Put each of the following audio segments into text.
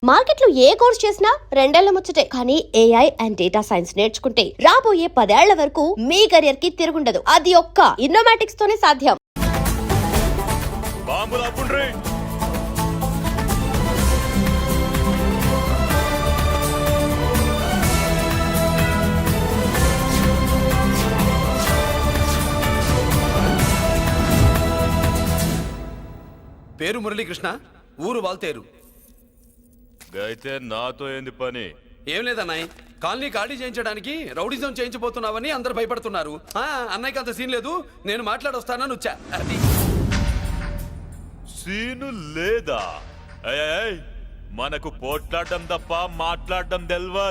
మార్కెట్లో ఏ కోర్స్ చేసినా రెండేళ్ల ముచ్చటే. కానీ ఏఐ అండ్ డేటా సైన్స్ నేర్చుకుంటే రాబోయే 10 ఏళ్ల వరకు మీ కెరియర్ కి తిరుగుండదు. అది ఒక్క ఇన్నోమాటిక్స్ తోనే సాధ్యం. పేరు మురళీకృష్ణ, ఊరు వాల్తేరు. అయితే నాతో ఏంది పని? ఏం లేదన్నాయ్, కాలనీ ఖాళీ చేయించడానికి రౌడిజం చేయించబోతున్నావని అందరు భయపడుతున్నారు. అన్నయ్యకి అంత సీన్ లేదు, నేను మాట్లాడొస్తానని వచ్చా. అది సీను లేదా? మనకు పోట్లాడడం తప్ప మాట్లాడడం తెల్వా.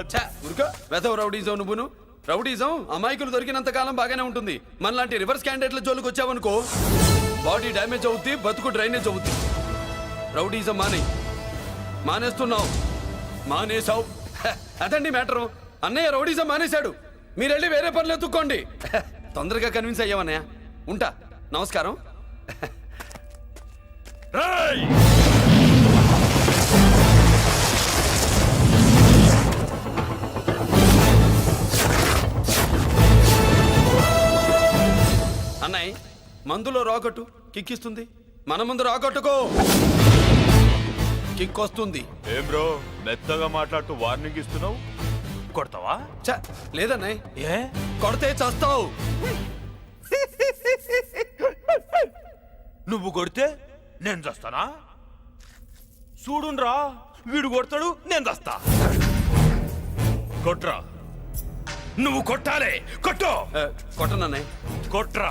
వెధవ రౌడిజం. నువ్వును రౌడిజం అమాయకులు దొరికినంత కాలం బాగానే ఉంటుంది. మనలాంటి రివర్స్ క్యాండిడేట్ల జోలికి వచ్చావనుకో బాడీ డ్యామేజ్ అవుద్ది, బతుకు డ్రైనేజ్ అవుద్ది. రౌడిజం మానేస్తున్నావు, మానేసావు. అదండి మ్యాటరు. అన్నయ్య రౌడిజం మానేశాడు, మీరెళ్ళి వేరే పనులు ఎత్తుక్కోండి. తొందరగా కన్విన్స్ అయ్యావన్నయ్య. ఉంటా, నమస్కారం. అన్నయ్య మందులో రాకట్టు కిక్కిస్తుంది, మన ముందు రాకట్టుకో కిక్ వస్తుంది. ఏం బ్రో మెత్తగా మాట్లాడుతూ వార్నింగ్ ఇస్తున్నావు? కొడతావా? లేదన్నయ్య, ఏ కొడితే చస్తావు. నువ్వు కొడితే నేను చస్తానా? చూడుండ్రా, వీడు కొడతాడు, నేను చస్తా. కొట్రా, నువ్వు కొట్టాలే. కొట్టు. కొట్టనన్నయ్య, కొట్రా.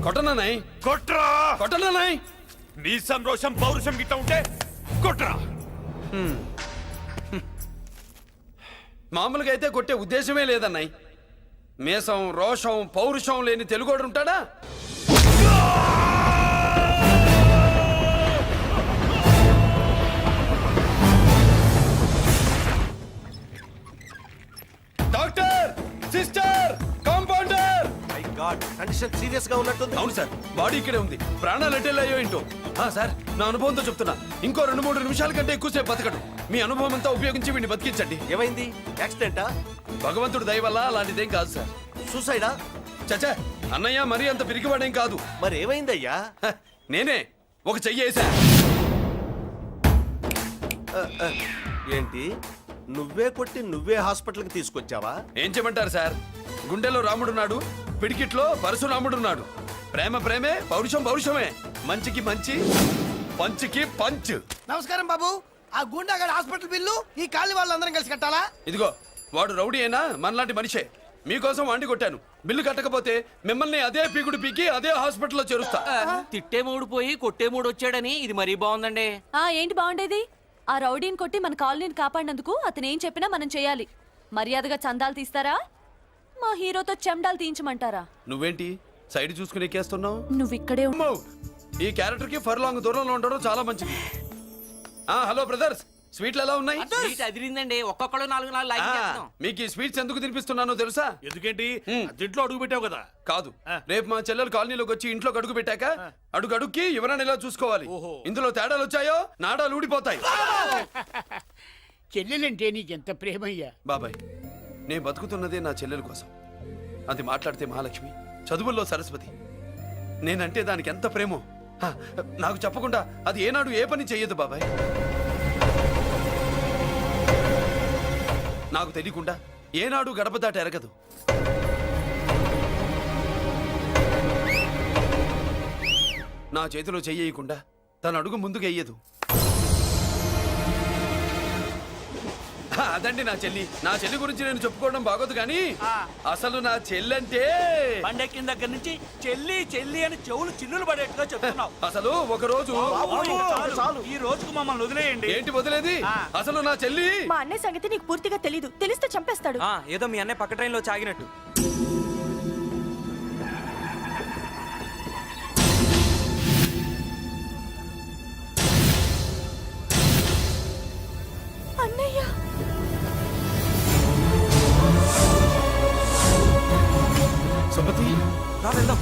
కొట్టనన్నయ్య, కొట్రా. కొట్టనన్నయ్య. నీ సంతోషం పౌరుషం గిట్ట ఉంటే కొట్రా. మామూలుగా అయితే కొట్టే ఉద్దేశమే లేదన్నయ్య. మేషం, రోషం, పౌరుషం లేని తెలుగోడు ఉంటాడా? Doctor, sister, compounder. My God, condition serious గా ఉన్నట్టుంది. అవును సార్, బాడీ ఇక్కడే ఉంది. ప్రాణాలు ఎట్టేలాయో ఏంటో. సార్, నా అనుభవంతో చెప్తున్నా, ఇంకో 2-3 నిమిషాల కంటే ఎక్కువసేపు బతకడు. మీ అనుభవం అంతా ఉపయోగించి వీడిని బతికించండి. ఏమైంది? యాక్సిడెంటా? భగవంతుడు దయ వల్ల అలాంటిదేం కాదు సార్. సూసైడా? చచ్చా, అన్నయ్య మరీ అంత పిరికివాడేం కాదు. మరి ఏమైందయ్యా? నేనే ఒక చెయ్యేసా. ఏంటి, నువ్వే కొట్టి నువ్వే హాస్పిటల్కి తీసుకొచ్చావా? ఏం చేయమంటారు సార్, గుండెలో రాముడున్నాడు, పిడికిట్లో పరశురాముడున్నాడు. ప్రేమ ప్రేమే, పౌరుషం పౌరుషమే. మంచికి మంచి, పంచికి పంచ్. నమస్కారం బాబు. ఆ గుండాగడ్ హాస్పిటల్ బిల్లు ఈ కాలి వాళ్ళందరం కలిసి కట్టాలా? ఇదిగో, వాడు రౌడీ అయినా మనలాంటి మనిషే. మీకోసం వండి కొట్టాను. బిల్లు కట్టకపోతే మిమ్మల్ని అదే పీకుడు పీకి అదే హాస్పిటల్లో చేరుస్తా. తిట్టే మూడు పోయి కొట్టే మూడు వచ్చాడని ఇది మరీ బాగుందండి. ఏంటి బాగుండేది? ఆ రౌడీని కొట్టి మన కాలనీని కాపాడినందుకు అతను ఏం చెప్పినా మనం చేయాలి. మర్యాదగా చందాలు తీస్తారా, మా హీరోతో చెండాలు తీయించమంటారా? నువ్వేంటి సైడ్ చూసుకుని ఎక్కేస్తున్నావు? నువ్వు ఇక్కడే ఈ క్యారెక్టర్ కి ఫర్ లాంగ్ దూరంలో ఉండడం చాలా మంచిది. హలో బ్రదర్స్, స్వీట్లు ఎలా ఉన్నాయి? స్వీట్ అదిరిందండి, ఒక్కొక్కడు 4 లైక్ చేస్తాం. మీకు ఈ స్వీట్స్ ఎందుకు తినిపిస్తున్నానో తెలుసా? ఎందుకేంటి? దీంట్లో అడుగు పెట్టావు కదా. కాదు, రేపు మా చెల్లెలు కాలనీలోకి వచ్చి ఇంట్లో అడుగు పెట్టాక అడుగుకి ఎవరైనా ఇలా చూసుకోవాలి. ఇందులో తేడాలు వచ్చాయో నాడాలు ఊడిపోతాయి. చెల్లెలంటే నీకెంత ప్రేమయ్యా? బాబాయ్, నేను బతుకుతున్నదే నా చెల్లెల కోసం. అది మాట్లాడితే మహాలక్ష్మి, చదువుల్లో సరస్వతి. నేనంటే దానికి ఎంత ప్రేమో నాకు చెప్పకుండా అది ఏనాడు ఏ పని చెయ్యదు బాబాయ్. నాకు తెలియకుండా ఏనాడు గడప దాట ఎరగదు. నా చేతిలో చెయ్యకుండా తన అడుగు ముందుకు వెయ్యదు. అదండి నా చెల్లి. నా చెల్లి గురించి నేను చెప్పుకోవడం బాగోదు కానీ అసలు నా చెల్లంటే పండెక్కిన దగ్గర నుంచి చెల్లి చెల్లి అని చెవులు చిల్లులు పడేట్టుగా చెప్తున్నావు. అసలు ఒక రోజు ఈ రోజుకు మమ్మల్ని వదిలేయండి. ఏంటి వదిలేది? అసలు నా చెల్లి. మా అన్నయ్య సంగతి నీకు పూర్తిగా తెలీదు. తెలిస్తే చంపేస్తాడు. ఏదో మీ అన్నయ్య పక్క ట్రైన్ లో చాగినట్టు. అన్నయ్య, సుమతి, రా వెళ్దాం.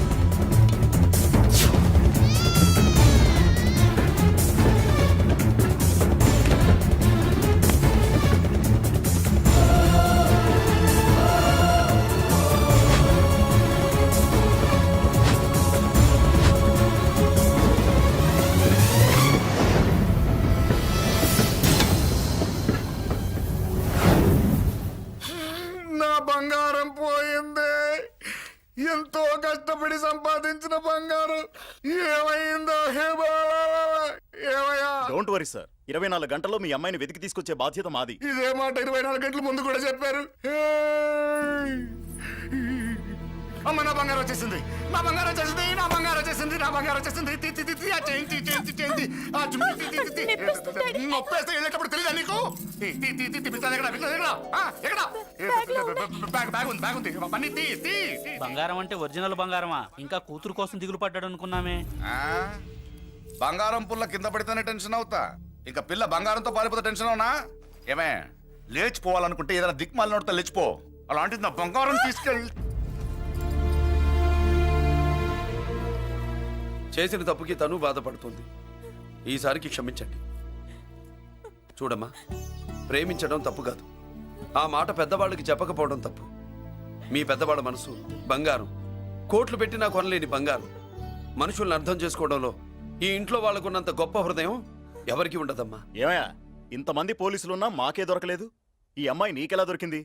ఎంతో కష్టపడి సంపాదించిన బంగారం ఏమైందో హే బాబా, ఏమయ్యా? డోంట్ వరీ సార్, 24 గంటల్లో మీ అమ్మాయిని వెతికి తీసుకొచ్చే బాధ్యత మాది. ఇదే మాట 24 గంటల ముందు కూడా చెప్పారు. హే! అమ్మ, నా బంగారం వచ్చేసింది, నా బంగారం వచ్చేసింది, నా బంగారం వచ్చేసింది, నా బంగారం వచ్చేసింది. తి, తి, తి, తి, ఆ చేయించి చేయించి చేయించి ఆ జుమ్మి, తి, తి, తి, తి. నొప్పేస్తే వెళ్ళేటప్పుడు తెలియదా నీకు? తి, తి, తి, తి, తి, పిస్తాది ఎక్కడ? పిస్తాది ఎక్కడ? ఆ, ఎక్కడ? బ్యాగ్ ఉంది, బ్యాగ్ ఉంది. పని తీ, తీ, తీ. బంగారం అంటే ఒరిజినల్ బంగారమా? ఇంకా కూతురు కోసం దిగులు పడ్డాడు అనుకున్నామే. బంగారం పుల్ల కింద పడితేనే టెన్షన్ అవుతా, ఇంకా పిల్ల బంగారంతో పారిపోతే టెన్షన్ అవునా? ఏమే, లేచిపోవాలనుకుంటే ఏదైనా దిక్మాల నోడితే లేచిపో. అలాంటిది నా బంగారం తీసుకెళ్ళి. చేసిన తప్పుకి తను బాధపడుతుంది. ఈసారికి క్షమించండి. చూడమ్మా, ప్రేమించడం తప్పు కాదు, ఆ మాట పెద్దవాళ్ళకి చెప్పకపోవడం తప్పు. మీ పెద్దవాళ్ళ మనసు బంగారం, కోట్లు పెట్టినా కొనలేని బంగారం. మనుషుల్ని అర్థం చేసుకోవడంలో ఈ ఇంట్లో వాళ్ళకున్నంత గొప్ప హృదయం ఎవరికి ఉండదమ్మా. ఏమయ్యా, ఇంతమంది పోలీసులున్నా మాకే దొరకలేదు. ఈ అమ్మాయి నీకెలా దొరికింది?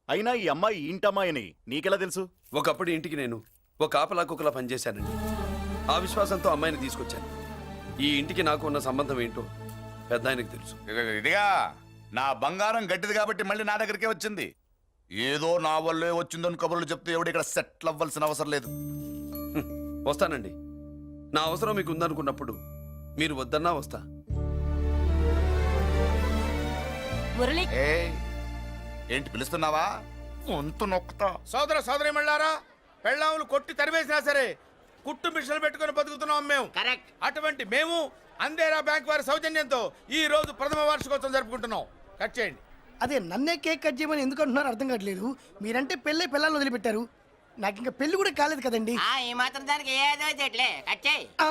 అయినా ఈ అమ్మాయి ఈ ఇంటమ్మాయిని నీకెలా తెలుసు? ఒకప్పుడు ఇంటికి నేను ఒక ఆపలా కుక్కలా పనిచేశానండి. ఆ విశ్వాసంతో అమ్మాయిని తీసుకొచ్చాను. ఈ ఇంటికి నాకు ఉన్న సంబంధం ఏంటో పెద్ద ఆయనకు తెలుసు. ఇదిగా నా బంగారం గట్టిది కాబట్టి మళ్ళీ నా దగ్గరికే వచ్చింది. ఏదో నా వల్లే వచ్చిందని కబుర్లు చెప్తే ఎవడు ఇక్కడ సెటిల్ అవ్వాల్సిన అవసరం లేదు. వస్తానండి. నా అవసరం మీకు ఉందనుకున్నప్పుడు మీరు వద్దన్నా వస్తా. మురళి, ఏంటి పిలుస్తున్నావా? వంతు నొక్కుతా. సోదర సోదరి మళ్ళారా, పెళ్ళాములు కొట్టి తరివేసినా సరే కుట్టు మిషన్లు పెట్టుకుని బతుకుతున్నాం మేము. కరెక్ట్. అటువంటి మేము అందేరా బ్యాంక్ వారి సౌజన్యంతో ఈ రోజు ప్రథమ వార్షికోత్సవం జరుపుకుంటున్నాం. కట్ చేయండి. అదే నన్నే కేక్ కట్ చేయమని ఎందుకు అంటున్నారు అర్థం కావట్లేదు. మీరంటే పెళ్ళై పిల్లల్ని వదిలిపెట్టారు, నాకు ఇంకా పెళ్లి కూడా కాలేదు కదండి. ఈ మాత్రం దానికి ఏదో చెట్లే కట్ చేయి. ఆ,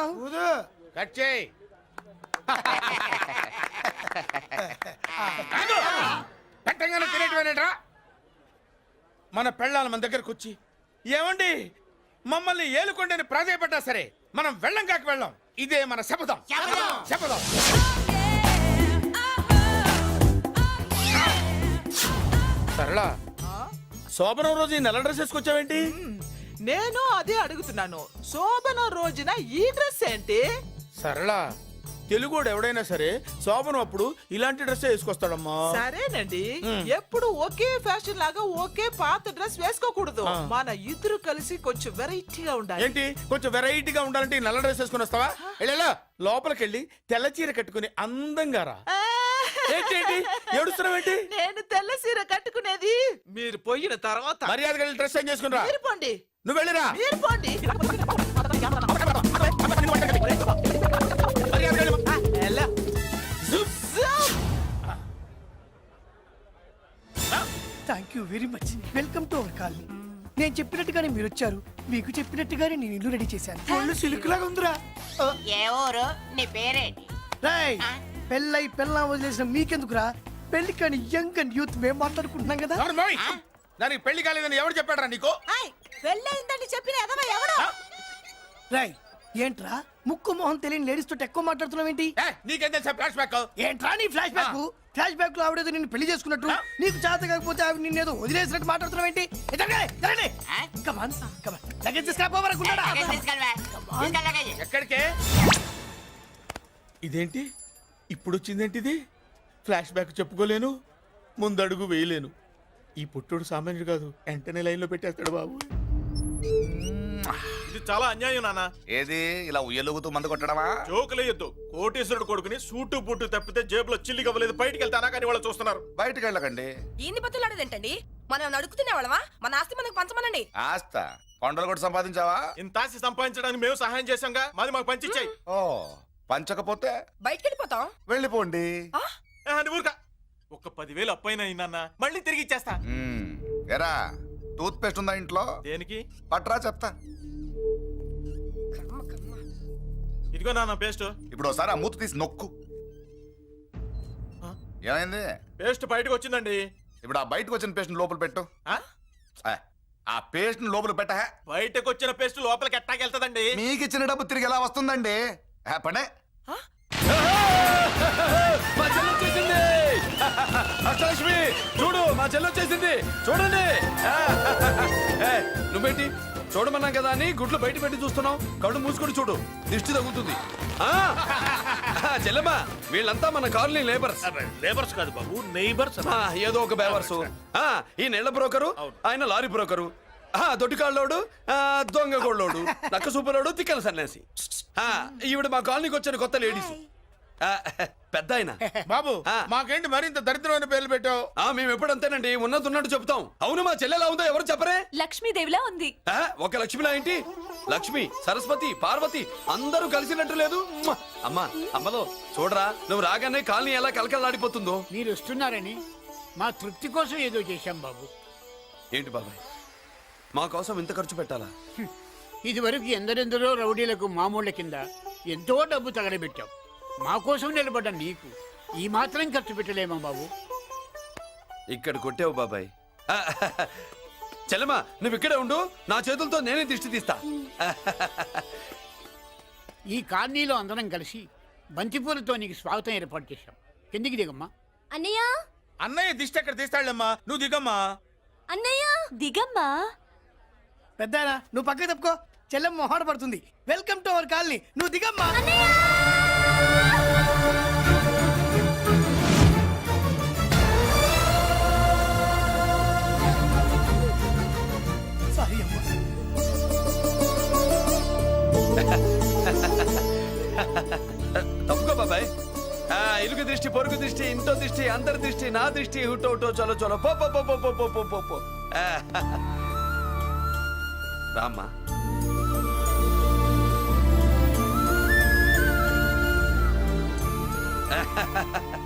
కట్ చేయి. పెట్టంగానే తినేటివేనేట్రా? మన పెళ్ళాలు మన దగ్గరకు వచ్చి ఏమండి మమ్మల్ని ఏలుకొండని ప్రాధాయపడ్డా సరే మనం వెళ్ళం కాక వెళ్ళం. ఇదే మన శపథం. శపథం. సరళ, శోభనం రోజు ఈ నల్ల డ్రెస్ వేసుకొచ్చావేంటి? నేను అదే అడుగుతున్నాను, శోభన రోజున ఈ డ్రెస్ ఏంటి? సరళ, తెలుగుడు ఎవడైనా సరే శోభనం అప్పుడు ఇలాంటి డ్రెస్ వేసుకొస్తాడమ్మా. సరేనండి, ఎప్పుడు ఒకే ఫ్యాషన్ లాగా ఒకే పాత డ్రెస్ వేసుకోకూడదు. మన ఇద్దరు కలిసి కొంచెం వెరైటీగా ఉండాలి. ఏంటి కొంచెం వెరైటీగా ఉండాలంటే ఈ నల్ల డ్రెస్ వేసుకుని వస్తావా? వెళ్ళా లోపలికి వెళ్ళి తెల్ల చీర కట్టుకుని అందంగా రా. ఏంటి ఏడుస్తున్నావేంటి? నేను తెల్ల సీర కట్టుకునేది మీరు పోయిన తర్వాత. మర్యాదగా వెళ్ళి డ్రెస్ చేంజ్ చేసుకుని రా. మీరు పోండి. నువ్వు వెళ్ళిరా. మీరు పోండి. ఎలా? Thank you very much. Welcome to our colony. నేను చెప్పినట్టుగానే మీరు వచ్చారు, మీకు చెప్పినట్టుగానే నేను ఇల్లు రెడీ చేశాను. ఒళ్ళు సిల్క్ లాగా ఉందిరా. ఏ ఊరు? నీ పేరేంటి? రాయ్, పెళ్ళై పెళ్ళం వదిలేసిన మీకెందుకురా? పెళ్లి కాని యంగ్ అండ్ యూత్ మేము మాట్లాడుకుంటున్నాం కదా. దానికి పెళ్లి కాలేదని ఎవరు చెప్పాడరా నీకు? పెళ్ళయిందని చెప్పిన ఎదవ ఎవడు? రాయ్, ఏంట్రా ముక్కు మొహం తెలియని లేడీస్ తోటి ఎక్కువ మాట్లాడుతున్నావు ఏంటి? నీకేం తెలుసా ఫ్లాష్ బ్యాక్? ఏంట్రా నీ ఫ్లాష్ బ్యాక్? ఫ్లాష్ బ్యాక్ లో ఆవిడేదో నిన్ను పెళ్లి చేసుకున్నట్టు, నీకు చేత కాకపోతే ఆవిడ నిన్నేదో వదిలేసినట్టు మాట్లాడుతున్నావు ఏంటి? ఎక్కడికే? ఇదేంటి ఇప్పుడు వచ్చిందేంటి? ఇది ఫ్లాష్ బ్యాక్ చెప్పుకోలేను, ముందడుగు వేయలేను. ఈ పుట్టుడు సామాన్యుడు కాదు, వెంటనే లైన్ లో పెట్టేస్తాడు బాబు. ఇది చాలా అన్యాయం నాన్న. ఏది ఇలా ఉయ్యలుగుతూ మందు కొట్టడమా? జోకులేయొద్దు. కోటేశ్వరుడు కొడుకుని సూటు బుట్టు తప్పితే జేబులో చిల్లి కవ్వలేదు, బయటికి వెళ్తానా కానీ వాళ్ళు చూస్తున్నారు. బయటకు వెళ్ళకండి. ఈయన్ని బతులాడేదేంటండి? మనం నడుకుతున్న వాళ్ళమా? మన ఆస్తి మనకు పంచమనండి. ఆస్త కొండలు కూడా సంపాదించావా? ఇంత ఆస్తి సంపాదించడానికి మేము సహాయం చేశాంగా, మాది మాకు పంచిచ్చాయి. ఓ, పంచకపోతే బయటికి వెళ్ళిపోతాం. వెళ్ళిపోండి. ఊరుకా. ఒక 10,000 అప్పైనా నాన్న, మళ్ళీ తిరిగి ఇచ్చేస్తా. ఎరా, టూత్ పేస్ట్ ఉందా ఇంట్లో? దేనికి? పట్రా చెప్తా. ఇదిగో నాన్న పేస్ట్. ఇప్పుడు ఒకసారి ఆ మూత తీసి నొక్కు. ఏమైంది? పేస్ట్ బయటకు వచ్చిందండి. ఇప్పుడు ఆ బయటకు వచ్చిన పేస్ట్ లోపల పెట్టు. ఆ? ఆ పేస్ట్ లోపల పెట్ట. బయటకు వచ్చిన పేస్ట్ లోపలికి ఎట్టాకెళ్తదండి? మీకు ఇచ్చిన డబ్బు తిరిగి ఎలా వస్తుందండి? పడే. మా చెల్లి వచ్చేసింది. అష్టలక్ష్మి చూడు, మా చెల్లి వచ్చేసింది చూడండి. నువ్వేంటి చూడమన్నాం కదా అని గుడ్లు బయట పెట్టి చూస్తున్నావు. కళ్ళు మూసుకొని చూడు, దిష్టి తగ్గుతుంది. ఆ, చెల్లెమ్మా, వీళ్ళంతా మన కాలనీ లేబర్స్. లేబర్స్ కాదు బాబు, నైబర్స్. ఏదో ఒక బేవర్సు. ఈ నెల బ్రోకరు, ఆయన లారీ బ్రోకరు, దొడ్డికాళ్ళోడు, దొంగ గోళ్ళోడు, నక్క సూపరోడు, తిక్కల సన్యాసి. ఈవిడ మా కాలనీకి వచ్చిన కొత్త లేడీస్. పెద్ద ఆయన. బాబు మాకేంటి మరింత దరిద్రమైన పేర్లు పెట్టావు? మేము ఎప్పుడంతేనండి, ఉన్నది ఉన్నట్టు చెప్తాం. అవును, మా చెల్లెలా ఉందో ఎవరు చెప్పరే? లక్ష్మీదేవిలా ఉంది. ఒక లక్ష్మిలా ఏంటి? లక్ష్మి, సరస్వతి, పార్వతి అందరూ కలిసినట్టు లేదు. అమ్మా, అమ్మలో చూడరా, నువ్వు రాగానే కాలనీ ఎలా కలకలాడిపోతుందో. మీరు వస్తున్నారని మా తృప్తి కోసం ఏదో చేశాం బాబు. ఏంటి బాబాయ్, మా కోసం ఇంత ఖర్చు పెట్టాలా? ఇదివరకు ఎందరెందరో రౌడీలకు మామూళ్ళ కింద ఎంతో డబ్బు తగలబెట్టాం. మా కోసం నిలబడ్డ నీకు ఈ మాత్రం ఖర్చు పెట్టలేమా బాబు? ఇక్కడ కొట్టావు బాబాయ్. చెల్లెమ్మా, నువ్వు ఇక్కడే ఉండు, నా చేతులతో నేనే దిష్టి తీస్తా. ఈ కాలనీలో అందరం కలిసి బంతిపూలతో నీకు స్వాగతం ఏర్పాటు చేశాం. కిందికి దిగమ్మా. అన్నయ్య, అన్నయ్య దిష్టి ఎక్కడ తీస్తాడమ్మా, నువ్వు దిగమ్మా. అన్నయ్య దిగమ్మా. పెద్దారా, నువ్వు పక్కకి తప్పుకో, చెల్లెమ్మ మొహాట పడుతుంది. వెల్కమ్ టు అవర్ కాలనీ, నువ్వు దిగమ్మా. సారీ అమ్మా. తప్పుకో బాబాయ్. ఇలుగు దృష్టి, పొరుగు దృష్టి, ఇంటో దృష్టి, అందరి దృష్టి, నా దృష్టి, హుటో హుటో, చలో చలో, పో పో పో పో పో పో పో పో. రామ్మా.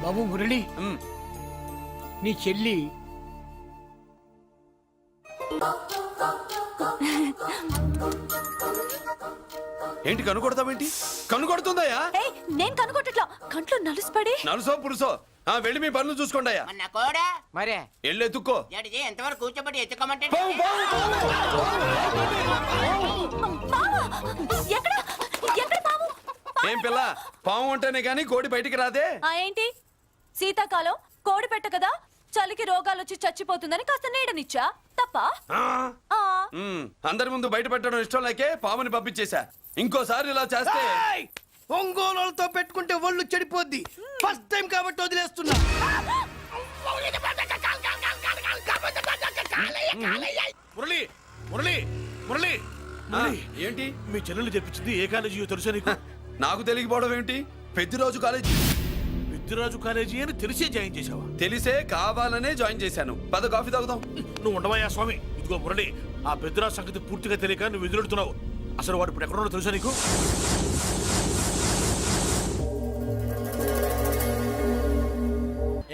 బాబు మురళి, నీ చెల్లి ఏంటి కనుకొడతావేంటి? కనుకొడుతుందయ్యా? నేను కనుగొట్టట్లా, కంట్లో నలుసుపడి. నలుసో పురుసో, వెళ్ళి మీ పనులు చూసుకోండి అయ్యా. మన కోడా మరే వెళ్ళి ఎత్తుక్కో. జడిజీ ఎంతవరకు కూర్చోబెట్టి ఎత్తుకోమంటే ఎక్కడ ఎక్కడ పాము? ఏం పిల్ల, పాము అంటేనే గాని కోడి బయటికి రాదే. ఏంటి శీతాకాలం కోడి పెట్ట కదా, చలికి రోగాలు వచ్చి చచ్చిపోతుందని కాస్త నీడనిచ్చా, తప్ప? అందరి ముందు బయట పెట్టడం ఇష్టం లేకే పాముని పంపించేశా. ఇంకోసారి ఇలా చేస్తే ఒంగోలుతో పెట్టుకుంటే ఒళ్ళు చెడిపోద్ది. ఫస్ట్ టైం కాబట్టి వదిలేస్తున్నా. మురళి మురళి మురళి ఏంటి మీ చెల్లెలు చెప్పించింది ఏ కాలేజీ తెలుసా నీకు? నాకు తెలియకపోవడం ఏంటి? పెద్దిరాజు కాలేజీ. పెద్దిరాజు కాలేజీ అని తెలిసే జాయిన్ చేసావా? తెలిసే కావాలనే జాయిన్ చేశాను. పద కాఫీ తాగుదాం. నువ్వు ఉండవయ్యా స్వామి. ఇదిగో మురళి, ఆ పెద్దిరాజు సంగతి పూర్తిగా తెలియక నువ్వు ఎదురెడుతున్నావు. అసలు వాడు ఇప్పుడు ఎక్కడున్నాడో తెలుసా నీకు?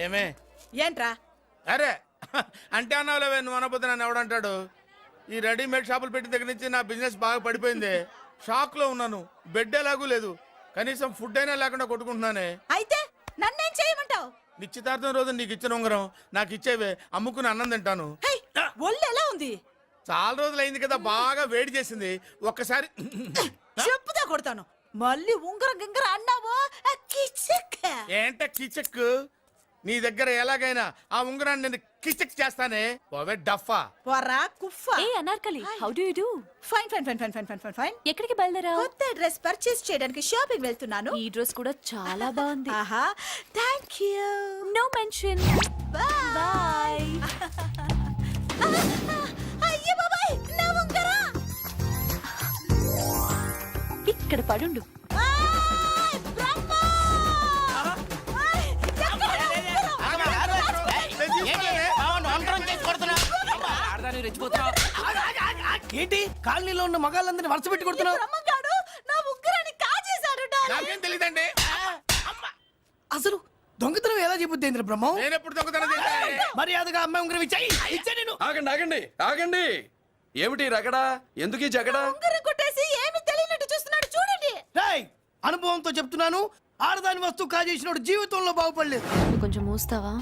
ఏమే ఏంట్రా? అరే అంటే అన్నావులేవే, నువ్వు అనబోతే నన్ను ఎవడంటాడు? ఈ రెడీమేడ్ షాపులు పెట్టిన దగ్గర నుంచి నా బిజినెస్ బాగా పడిపోయింది. షాక్ లో ఉన్నాను, బెడ్ ఎలాగూ లేదు, కనీసం ఫుడ్ అయినా లేకుండా కొట్టుకుంటున్నానే. అయితే నన్నేం చేయమంటావు? నిశ్చితార్థం రోజు నీకు ఇచ్చిన ఉంగరం నాకు ఇచ్చేవే, అమ్ముకుని అన్నం తింటాను. ఒళ్ళు ఎలా ఉంది? చాలా రోజులు అయింది కదా, బాగా వేడి చేసింది. ఒక్కసారి చెప్పుదా కొడతాను. మళ్ళీ ఉంగరం గింగర అన్నావో ఏంట కిచెక్? నీ దగ్గర ఎలాగైనా ఆ ఉంగరాన్ని నేను కిచెక్ చేస్తానే. పోవే డఫా. పోరా కుఫా. ఏ Anarkali, how do you do? Fine fine fine fine fine fine fine fine. ఎక్కడికి బయలుదేరావు? కొత్త డ్రెస్ పర్చేస్ చేయడానికి షాపింగ్ వెళ్తున్నాను. ఈ డ్రెస్ కూడా చాలా బాగుంది. ఆహా, thank you. No mention. Bye. అయ్యో బాబాయ్, నా ఉంగరం ఇక్కడ పడుండు. ఏంటి కాలనీలో ఉన్న మగాళ్ళందరినీ వరుస పెట్టి కొడుతున్నావు? బ్రహ్మంగాడు నా ఉంగరాన్ని కాజేశాడు. నాకేం తెలియదండి. అసలు దొంగతనం ఎలా చెబుద్ది బ్రహ్మం? నేను ఎప్పుడు దొంగతనం చేశాను? మర్యాదగా అమ్మాయి ఉంగరం ఇచ్చాయి. నేను ఆగండి ఆగండి ఆగండి. ఏమిటి రగడా? ఎందుకు ఈ జగడా? ఉంగరం కొట్టేసి ఏమీ తెలియనట్టు చూస్తున్నాడు, చూడండి. రేయ్, అనుభవంతో చెప్తున్నాను, ఆడదాని వస్తువు కాజేసినోడు జీవితంలో బాగుపడలేదు. కొంచెం మూస్తావా?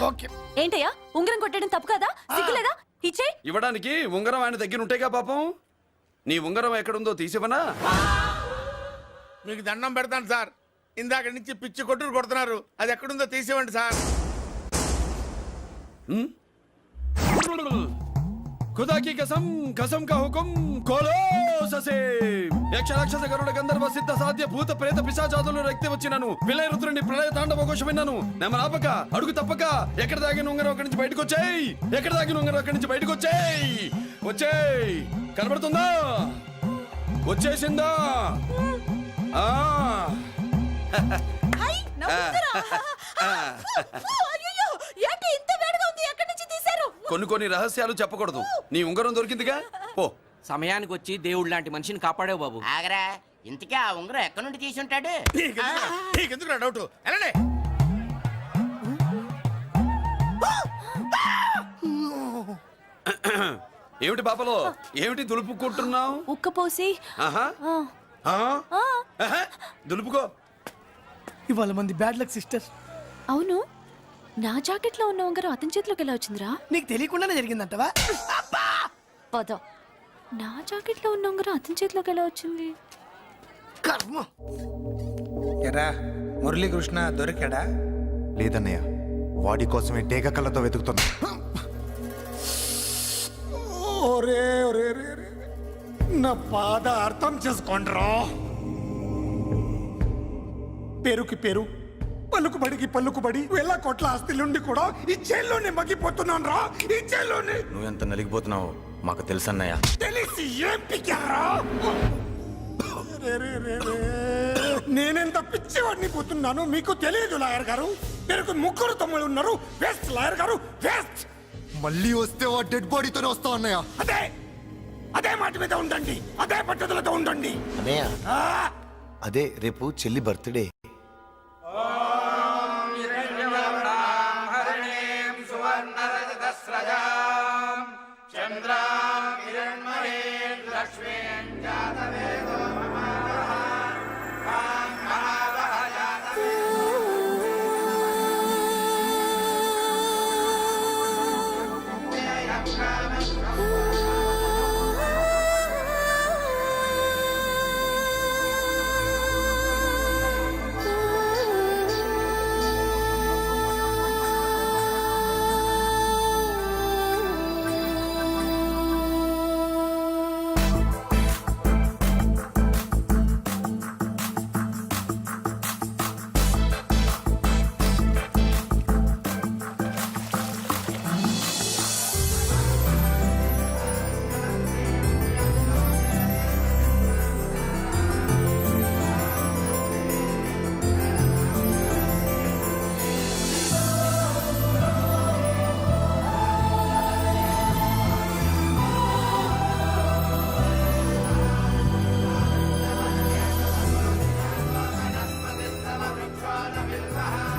ఓకే. ఏంటయ్యా, ఉంగరం కొట్టడం తప్పు కదా? సిగ్గులేదా? ఇచ్చే. ఇవ్వడానికి ఉంగరం ఆయన దగ్గర ఉంటేగా పాపం. నీ ఉంగరం ఎక్కడుందో తీసివనా? మీకు దండం పెడతాను సార్, ఇందాక నుంచి పిచ్చి కొట్టుడు కొడుతున్నారు. అది ఎక్కడుందో తీసివ్వండి సార్. खुदा की कसम कसम का हुकुम खोलो ससे యక్ష రాక్షస గరుడ గంధర్వ సిద్ధ సాధ్య భూత ప్రేత పిశాచాదులు రక్తి వచ్చినాను విలయ రుద్రుని ప్రళయ తాండవ ఘోష విన్నాను నెమరాపక అడుగు తప్పక ఎక్కడ దాగిన ఉంగరం అక్కడి నుంచి బయటకు వచ్చేయ్ ఎక్కడ దాగిన ఉంగరం అక్కడి నుంచి బయటకు వచ్చేయ్ వచ్చేయ్ కనబడుతుందా వచ్చేసిందా ఆ హై, నవ్వుతురా. అయ్యయ్యో, ఏంటి ఇంత వేడిగా ఉంది? ఎక్కడి నుంచి తీశారు? కొన్ని రహస్యాలు చెప్పకూడదు నీ ఉంగరం దొరికిందిగా పో సమయానికి వచ్చి దేవుడు లాంటి మనిషిని కాపాడావు బాబు. ఆగరా ఇంతకీ ఆ ఉంగరం ఎక్కడి నుండి తీసి ఉంటాడు? నీకెందుకు డౌట్ వెళ్ళండి. ఏమిటి పాపలో ఏమిటి దులుపుకుంటున్నావు ఉక్కపోసి ఆహా ఆహా, దులుపుకో ఇవాళ మంది బ్యాడ్ లక్ సిస్టర్. అవును, నా జాకెట్ లో ఉన్న ఉంగరం అతని చేతిలోకి ఎలా వచ్చిందిరా? నీకు తెలియకుండానే జరిగిందంటవా? పద. నా జాకెట్ లో ఉన్న ఉంగరం అతని చేతిలోకి ఎలా వచ్చింది? కర్మ. ఎరా మురళీకృష్ణ దొరికాడా? లేదన్నయ్య, వాడి కోసమే డేగ కళ్ళతో వెతుకుతున్నా. ఒరే ఒరే ఒరే ఒరే, నా బాధ అర్థం చేసుకోండిరా. పేరుకి పేరు, పలుకుబడికి పలుకుబడి, వేల కోట్ల ఆస్తిలుండి కూడా ఈ జైల్లోనే మగ్గిపోతున్నాను రా, ఈ జైల్లోనే. నువ్వెంత నలిగిపోతున్నావు మాకు తెలుసన్నయ్య. తెలిసి ఏం పిక్కారా? నేనెంత పిచ్చివాడిని పోతున్నాను మీకు తెలియదు లాయర్ గారు. పేరుకు ముగ్గురు తమ్ముళ్ళు ఉన్నారు. వేస్ట్ లాయర్ గారు, వేస్ట్. మళ్ళీ వస్తే ఆ డెడ్ బాడీతోనే వస్తా అన్నయ్య. అదే అదే మాట మీద ఉండండి, అదే పట్టుదలతో ఉండండి అన్నయ్య. ఆ! అదే రేపు చెల్లి బర్త్డే.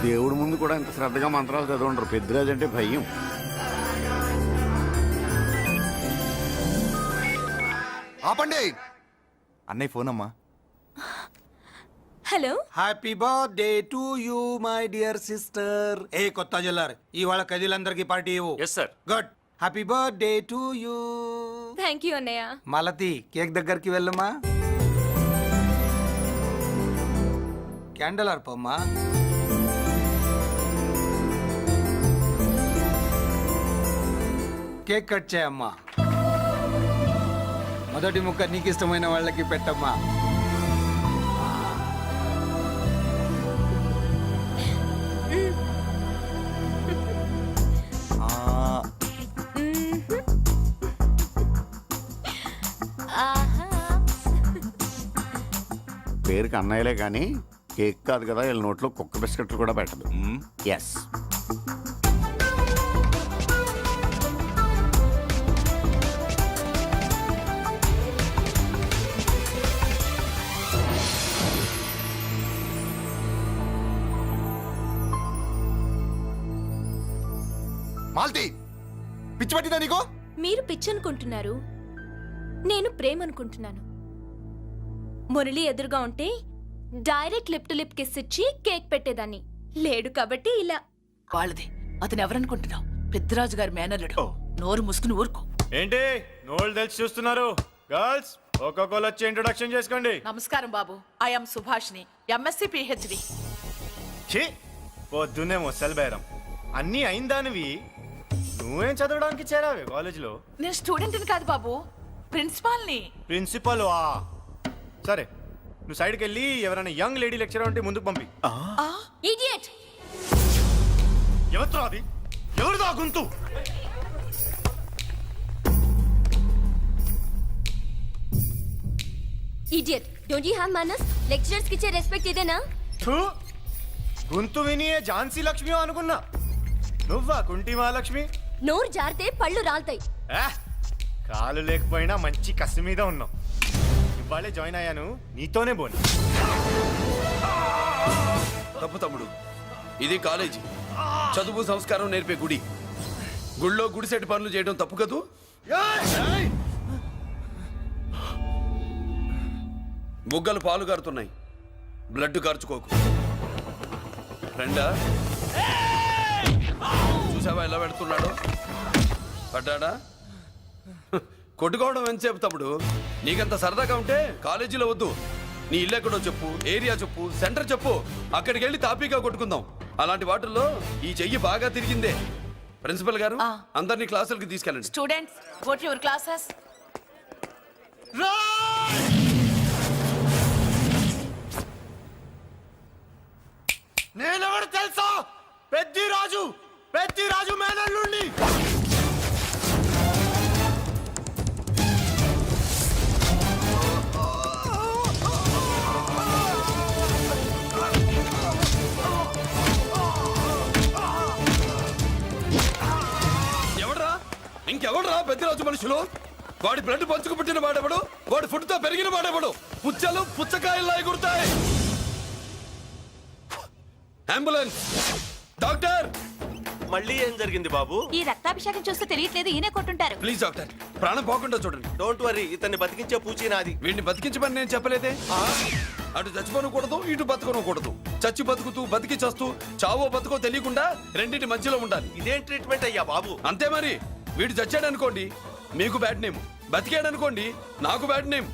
దేవుడి ముందు కూడా ఇంత శ్రద్ధగా మంత్రాలు చదవంటారు. పెద్దరాజు అంటే భయం. ఆపండి. అన్నయ్య ఫోన్ అమ్మా. Hello, happy birthday to you my dear sister. ఏ కొత్త జల్లర్ ఇవాళ కదిలందరికీ పార్టీ ఇవ్వు. Yes sir. Good. Happy birthday to you. Thank you అన్నయ్య. మాలతి కేక్ దగ్గరికి వెళ్ళమ్మా. క్యాండల్ అర్పమ్మా. కేక్ కట్ చేయమ్మా. మొదటి ముక్క నీకు ఇష్టమైన వాళ్ళకి పెట్టమ్మా. పేరుకి అన్నయ్యలే కానీ కేక్ కాదు కదా, వీళ్ళ నోట్లో కుక్క బిస్కెట్లు కూడా పెట్టదు. ఎస్. మాల్తి, పిచ్చి పట్టిందా నీకు? మీరు పిచ్చి అనుకుంటున్నారు, నేను ప్రేమ అనుకుంటున్నాను. మురళి ఎదురుగా ఉంటే direct lip to lip kiss ఇచ్చి కేక్ పెట్టేదాన్ని. లేడు కాబట్టి ఇలా. వాళ్ళది. అతను ఎవరనుకుంటున్నావు? పెద్దరాజు గారి మేనల్లుడు. నోరు ముసుకుని ఊరుకో. ఏంటి నోళ్ళు తెలిసి చూస్తున్నారు? గర్ల్స్ ఒక్కొక్కరు వచ్చి ఇంట్రొడక్షన్ చేసుకోండి. నమస్కారం బాబు. ఐఎమ్ సుభాష్ని, ఎంఎస్సి పిహెచ్డి. ఛీ, పొద్దున్నే ముసలి బేరం అన్నీ అయిందానివి. నువ్వేం చదవడానికి చేరావే కాలేజీలో? నేను స్టూడెంట్ని కాదు బాబు, ప్రిన్సిపాల్ని. ప్రిన్సిపల్ వా? సరే, నువ్వు సైడ్కి వెళ్ళి ఎవరైనా యంగ్ లేడీ లెక్చరర్ ఉంటే ముందుకు పంపి. ఇడియట్! ఎవరితో అది? ఎవరిదో ఆ గొంతు? ఇడియట్! డోంట్ యు హావ్ మనస్? లెక్చరర్స్ కి ఇచ్చే రెస్పెక్ట్ ఇదేనా? థూ, గొంతు విని ఝాన్సీ లక్ష్మి అనుకున్నా. నువ్వా కుంటి మహాలక్ష్మి? నోరు జారితే పళ్ళు రాల్తాయి. కాలు లేకపోయినా మంచి కసి మీద ఉన్నావు. ఇవాళే జాయిన్ అయ్యాను, నీతోనే బోని. తప్పు తమ్ముడు, ఇది కాలేజీ, చదువు సంస్కారం నేర్పే గుడి. గుళ్ళో గుడిసెట్ పనులు చేయడం తప్పు కదూ? బుగ్గలు పాలు కారుతున్నాయి, బ్లడ్ కార్చుకోకు. ఫ్రెండా, చూసావా ఎలా పెడుతున్నాడు? పడ్డాడా? కొట్టుకోవడం ఎంతసేపు తమ్ముడు? నీకంత సరదాగా ఉంటే కాలేజీలో వద్దు. నీ ఇల్లు ఎక్కడో చెప్పు, ఏరియా చెప్పు, సెంటర్ చెప్పు, అక్కడికి వెళ్ళి తాపీగా కొట్టుకుందాం. అలాంటి వాటిల్లో ఈ చెయ్యి బాగా తిరిగిందే. ప్రిన్సిపల్ గారు, అందరినీ క్లాసులకి తీసుకెళ్ళండి. Students, go to your classes. నేనెవరు తెలుసా? పెద్దిరాజు, పెద్దిరాజు మేనల్లుండి. ఇంకెవడరా పెద్దరాజు మనుషులు? వాడి బ్లడ్ పంచుకు పుట్టిన వాడెవడు? వాడి ఫుడ్ తో పెరిగిన వాడెవడు? పుచ్చలు పుచ్చకాయల్లా ఎగురుతాయి. Ambulance, doctor! మళ్ళీ ఏం జరిగింది బాబు? ఈ రక్తాభిషేకం చూస్తే తెలియట్లేదు, ఈయనే కొట్టుంటారు. ప్లీజ్ డాక్టర్, ప్రాణం పోకుండా చూడండి. డోంట్ వరీ, ఇతన్ని బతికించే పూచి నాది. వీడిని బతికించమని నేను చెప్పలేదే. అటు చచ్చిపోనకూడదు, ఇటు బతకనకూడదు. చచ్చి బతుకుతూ బతికి చస్తూ చావో బతుకో తెలియకుండా రెండింటి మధ్యలో ఉండాలి. ఇదేం ట్రీట్మెంట్ అయ్యా బాబు? అంతే మరి. వీడు చచ్చాడనుకోండి, మీకు బ్యాడ్ నేమ్. బతికాడనుకోండి, నాకు బ్యాడ్ నేమ్.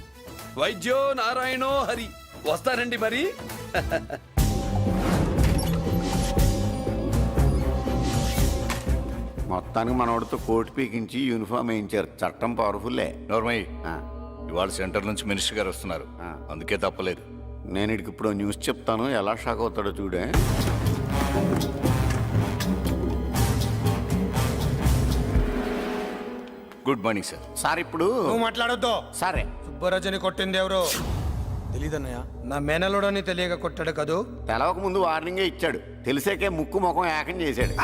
వైద్యో నారాయణో హరి. వస్తానండి మరి. మొత్తానికి మనోడితో కోట్ పీకించి యూనిఫామ్ వేయించారు. చట్టం పవర్ఫుల్లే. నోర్మయ్య, ఇవాళ సెంటర్ నుంచి మినిస్టర్ గారు వస్తున్నారు, అందుకే తప్పలేదు. నేను ఇడికి ఇప్పుడు న్యూస్ చెప్తాను, ఎలా షాక్ అవుతాడో చూడే. Good morning sir. సార్ ఇప్పుడు నువ్వు మాట్లాడొద్దు. సరే, సుబ్బరాజుని కొట్టింది ఎవరు? తెలీదన్నయ్య, నా మేనలోడని తెలియక కొట్టాడు కదూ. తెలవక ముందు వార్నింగే ఇచ్చాడు, తెలిసాకే ముక్కు ముఖం ఏకం చేశాడు.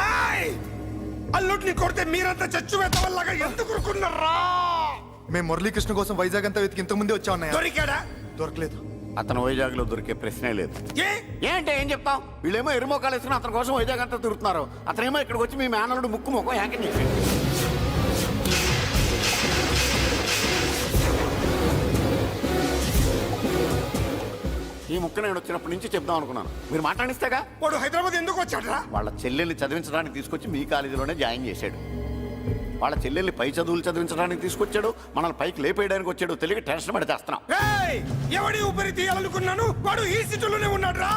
అల్లుడిని కొడితే మీరంతా చచ్చు వెతవల్లాగా ఎందుకు ఊరుకున్నారా? మేము మురళీకృష్ణ కోసం వైజాగ్ అంతా వెతికి ఇంతకు ముందే వచ్చా ఉన్నాయా? దొరికాడా? దొరకలేదు. అతను వైజాగ్ లో దొరికే ప్రశ్నే లేదు. ఏంటే ఏం చెప్తాం? వీళ్ళేమో ఎరుమోకాలు వేసుకుని అతని కోసం వైజాగ్ అంతా తిరుగుతున్నారు. అతనేమో ఇక్కడికి వచ్చి మీ మేనలుడు ముక్కు ముఖం ఏకం చేశాడు. ఈ ముక్క నేను వచ్చినప్పటి నుంచి చెప్దాం అనుకున్నాను, మీరు మాట్లాడిస్తేగా. వాడు హైదరాబాద్ ఎందుకు వచ్చాడరా? వాళ్ళ చెల్లెల్ని చదివించడానికి తీసుకొచ్చి మీ కాలేజీలోనే జాయిన్ చేశాడు. వాళ్ళ చెల్లెల్ని పై చదువులు చదివించడానికి తీసుకొచ్చాడు, మనల్ని పైకి లేపేయడానికి వచ్చాడు. తెలియక టెన్షన్ పడి చేస్తున్నాం. ఎవడి ఊపిరి తీయాలనుకున్నాను, వాడు ఈ సిటీలోనే ఉన్నాడు రా.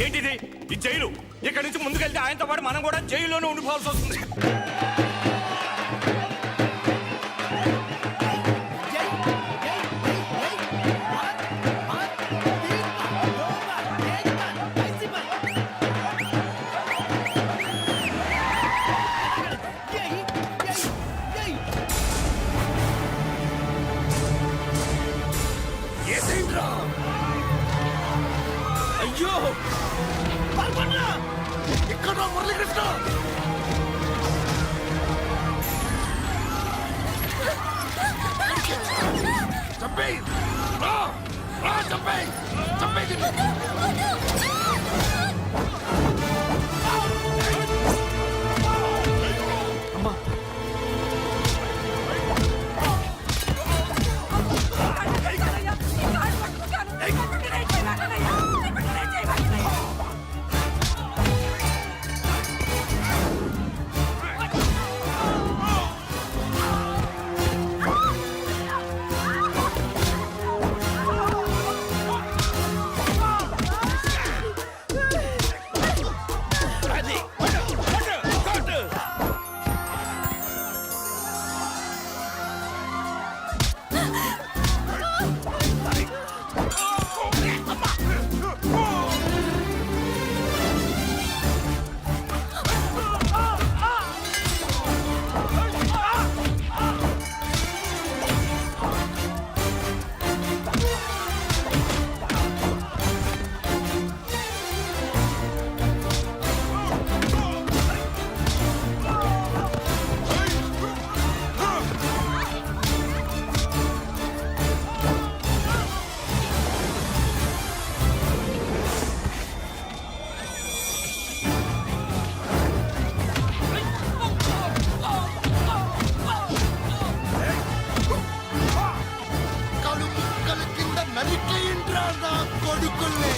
ఏంటిది? ఈ జైలు. ఇక్కడి నుంచి ముందుకెళ్తే ఆయనతో పాటు మనం కూడా జైల్లోనే ఉండిపోవాల్సి వస్తుంది. అయ్యో, ఇక్కడ మురళీకృష్ణ. చంపేయ్, చంపేయ్, చంపేయ్. కొడుకుల్ని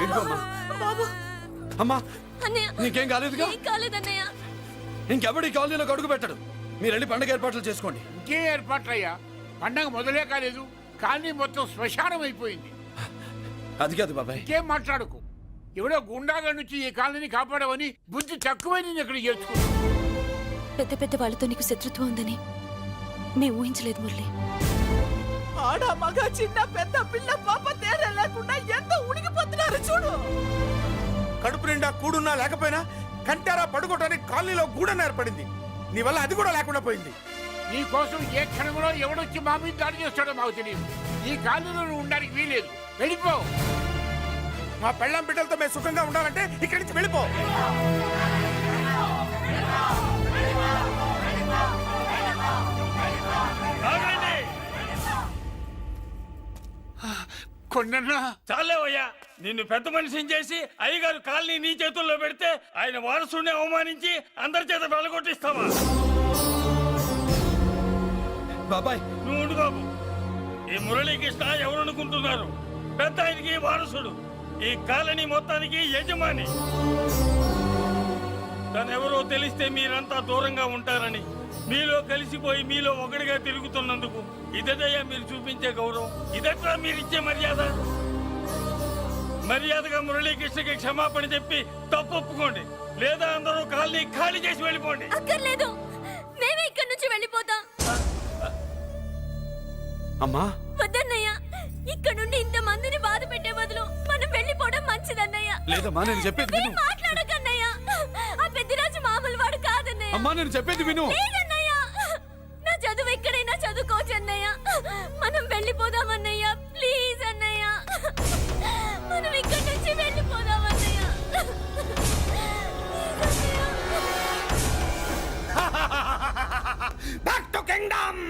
ఇదిగోమ్మా. అమ్మా నీకేం కాలేదుగా? కాలేదన్నయ్య. ఇంకెవడి కాలనీలో అడుగు పెట్టడు. మీరు వెళ్ళి పండుగ ఏర్పాట్లు చేసుకోండి. ఇంకే ఏర్పాట్లయ్యా? పండగ మొదలే కాలేదు కానీ మొత్తం శ్మశానం అయిపోయింది. అది కాదు బాబాయ్. ఇంకేం మాట్లాడుకు. ఎవడో గుండాగా నుంచి ఈ కాలనీని కాపాడవని బుద్ధి తక్కువై నేను ఇక్కడ చేర్చుకో. పెద్ద పెద్ద వాళ్ళతో నీకు శత్రుత్వం ఉందని మేము ఊహించలేదు మురళి. ఆడ మగ చిన్న పెద్ద పిల్ల పాప తేడా లేకుండా ఎంత ఉడికిపోతున్నారు చూడు. కడుపు నిండా కూడున్నా లేకపోయినా కంటారా పడుకోవటానికి కాలనీలో గూడెం ఏర్పడింది. నీ వల్ల అది కూడా లేకుండా పోయింది. నీ కోసం ఏ క్షణంలో ఎవడొచ్చి మా మీద దాడి చేస్తాడో మాకు తెలియదు. ఈ కాలనీలో నువ్వు ఉండడానికి వీలేదు. వెళ్ళిపో. మా పెళ్ళాం బిడ్డలతో మేము సుఖంగా ఉండాలంటే ఇక్కడి నుంచి వెళ్ళిపో. కొన్నా చాలేవయ్యా, నిన్ను పెద్ద మనిషిని చేసి అయ్యగారు కాలనీ నీ చేతుల్లో పెడితే ఆయన వారసుని అవమానించి అందరి చేత వెళ్ళగొట్టిస్తావా? బాబాయ్ నువ్వు ఉండు బాబు. ఈ మురళీకృష్ణ ఎవరనుకుంటున్నారు? పెద్ద ఆయనకి వారసుడు, ఈ కాలనీ మొత్తానికి యజమాని. తనెవరో తెలిస్తే మీరంతా దూరంగా ఉంటారని మీలో కలిసిపోయి మీలో ఒకటిగా తిరుగుతున్నందుకు ఇదయ్యా మీరు చూపించే గౌరవం. ఇదట్లా మీరిచ్చే మర్యాద. మర్యాదగా మురళీకృష్ణకి క్షమాపణ చెప్పి తప్పు ఒప్పుకోండి, లేదా అందరూ కాలనీ ఖాళీ చేసి వెళ్ళిపోండి. అక్కర్లేదు, మేమే ఇక్కడి నుంచి వెళ్ళిపోతాం. అమ్మా వద్దన్నయ్య, ఇక్కడ నుండి ఇంత మందిని బాధ పెట్టే బదులు మనం వెళ్ళిపోవడం మంచిదన్నయ్య. లేదమ్మా, నేను చెప్పేది విను. మాట్లాడకన్నయ్య, ఆ పెద్దిరాజు మామూలు వాడు కాదన్నయ్య. అమ్మా నేను చెప్పేది విను. లేదన్నయ్య, నా చదువు ఎక్కడైనా చదువుకోవచ్చు అన్నయ్య. మనం వెళ్ళిపోదామన్నయ్య, ప్లీజ్ అన్నయ్య. మనం ఇక్కడి నుంచి వెళ్ళిపోదామన్నయ్య. Back to kingdom.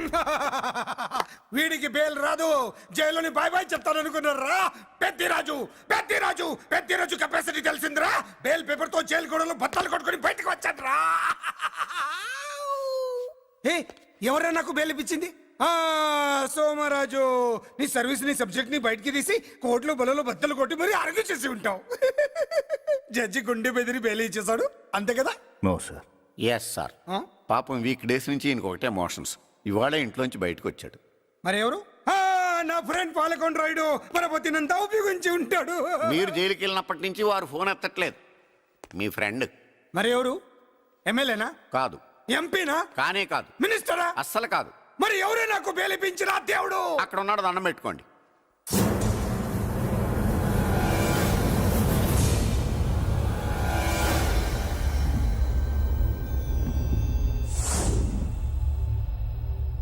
వీడికి బెయిల్ రాదు, జైల్లోని బాయ్ బాయ్ చెప్తాను అనుకున్నారా? పెద్దిరాజు పెద్దిరాజు పెద్దిరాజు కెపాసిటీ తెలిసిందిరా. బెయిల్ పేపర్ తో జైలు గోడలో బత్తలు కొట్టుకుని బయటకు వచ్చాడ్రా. ఎవరా నాకు బెయిల్ ఇప్పించింది? సోమరాజు, నీ సర్వీస్ నీ సబ్జెక్ట్ ని బయటికి తీసి కోర్టులో బలలో బద్దలు కొట్టి మరి అరుగు చేసి ఉంటావు. జడ్జి గుండె బెదిరి బెయిల్ ఇచ్చేసాడు, అంతే కదా? No sir. Yes sir. పాపం వీక్ డేస్ నుంచి ఈయనకు ఒకటే మోషన్స్. ఇవాళ ఇంట్లోంచి బయటకు వచ్చాడు. మరి ఎవరు? నా ఫ్రెండ్ పాలకొండ రాయుడు పరపతినంతా ఉపయోగించి ఉంటాడు. మీరు జైలుకి వెళ్ళినప్పటి నుంచి వారు ఫోన్ ఎత్తట్లేదు. మీ ఫ్రెండ్. మరి ఎవరు? ఎమ్మెల్యేనా? కాదు. ఎంపీనా? కానే కాదు. మినిస్టరా? అస్సలు కాదు. మరి ఎవరే నాకు బేలిపించిన దేవుడు? అక్కడ ఉన్నాడు, దండం పెట్టుకోండి.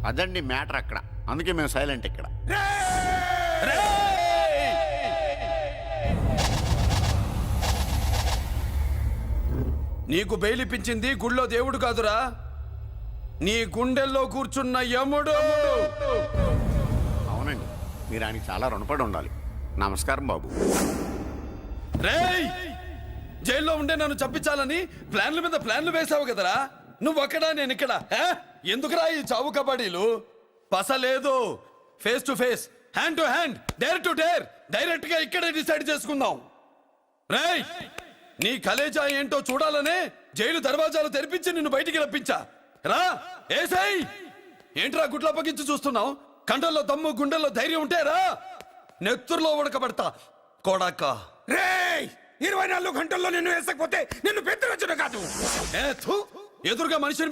అదండి మ్యాటర్ అక్కడ. అందుకే మేము సైలెంట్ ఇక్కడ. నీకు బెయిలిపించింది గుళ్ళో దేవుడు కాదురా, నీ గుండెల్లో కూర్చున్న యముడు. అవునండి, మీరు ఆయనకి చాలా రుణపడి ఉండాలి. నమస్కారం బాబు. రేయ్, జైల్లో ఉండే నన్ను చంపించాలని ప్లాన్ల మీద ప్లాన్లు వేసావు కదరా. నువ్వక్కడా నేను ఇక్కడ. ఎందుకురా ఈ చావు కబడ్డీలు? పసలేదు. Face to face, hand to hand, dare to dare, direct గా ఇక్కడే డిసైడ్ చేసుకుందాం. రేయ్, నీ కలేజా ఏంటో చూడాలనే జైలు దర్వాజాలు తెరిపించి నిన్ను బయటికి రప్పించా. రా ఏసై ఏంట్రా గుడ్ల పగించి చూస్తున్నావు? కండల్లో దమ్ము గుండెల్లో ధైర్యం ఉంటే రా, నెత్తురులో ఉడకబడతా కొడాక. రేయ్ 24 గంటల్లో నిన్ను వేసకపోతే నిన్ను పెద్దరొచ్చును కాదు. ఎదురుగా మనిషిని